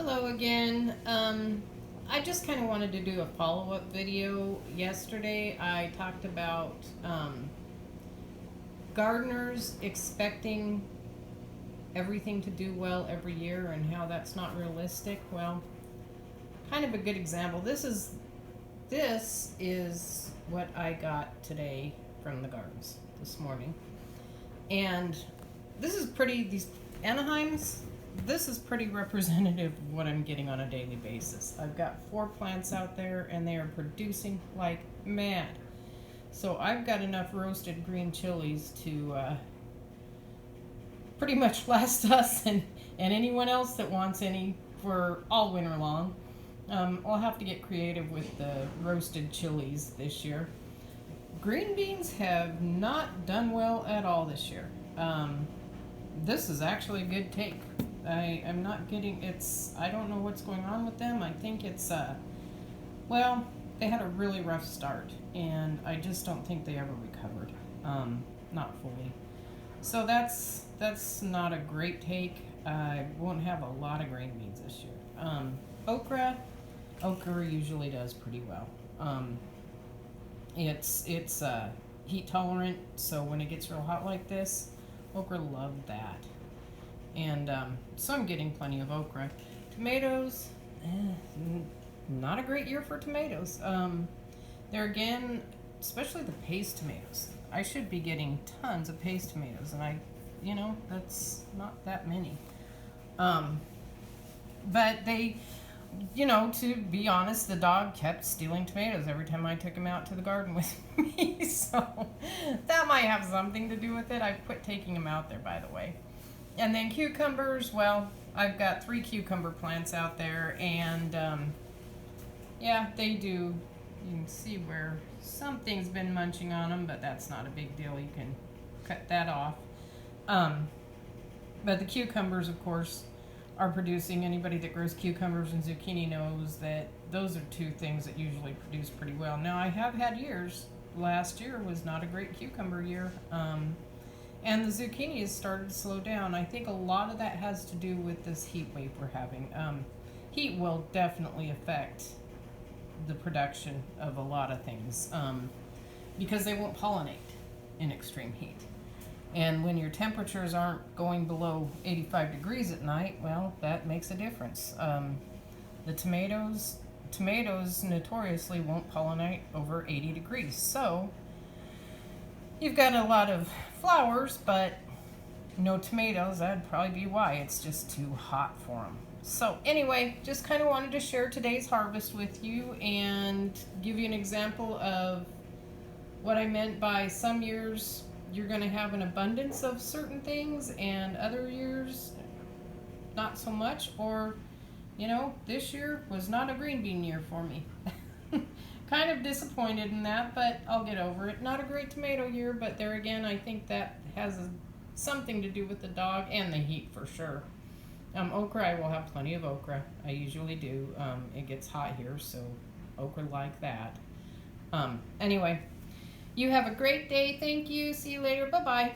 Hello again. I just kind of wanted to do a follow-up video. Yesterday I talked about gardeners expecting everything to do well every year and how that's not realistic. Well, kind of a good example. This is what I got today from the gardens this morning. And this is pretty, these Anaheims, this is pretty representative of what I'm getting on a daily basis. I've got 4 plants out there and they are producing like mad. So I've got enough roasted green chilies to pretty much last us and anyone else that wants any for all winter long. I'll have to get creative with the roasted chilies this year. Green beans have not done well at all this year. This is actually a good take. I am not getting, I don't know what's going on with them. I think it's, well, they had a really rough start and I just don't think they ever recovered. Not fully. So that's not a great take. I won't have a lot of green beans this year. Okra usually does pretty well. It's heat tolerant, so when it gets real hot like this, okra love that. And so I'm getting plenty of okra. Tomatoes, not a great year for tomatoes. There again, especially the paste tomatoes. I should be getting tons of paste tomatoes, and that's not that many. But they, to be honest, the dog kept stealing tomatoes every time I took him out to the garden with me. So that might have something to do with it. I've quit taking him out there, by the way. And then cucumbers, well, I've got 3 cucumber plants out there, and yeah, they do. You can see where something's been munching on them, but that's not a big deal. You can cut that off. But the cucumbers, of course, are producing. Anybody that grows cucumbers and zucchini knows that those are 2 things that usually produce pretty well. Now, I have had years. Last year was not a great cucumber year. And the zucchini has started to slow down. I think a lot of that has to do with this heat wave we're having. Heat will definitely affect the production of a lot of things because they won't pollinate in extreme heat. And when your temperatures aren't going below 85 degrees at night, well, that makes a difference. The tomatoes notoriously won't pollinate over 80 degrees. So you've got a lot of flowers, but no tomatoes. That'd probably be why. It's just too hot for them. So anyway, just kind of wanted to share today's harvest with you and give you an example of what I meant by some years you're going to have an abundance of certain things and other years not so much, or this year was not a green bean year for me. Kind of disappointed in that, but I'll get over it. Not a great tomato year, but there again, I think that has something to do with the dog and the heat for sure. Okra, I will have plenty of okra. I usually do. It gets hot here, so okra like that. Anyway, you have a great day. Thank you. See you later. Bye-bye.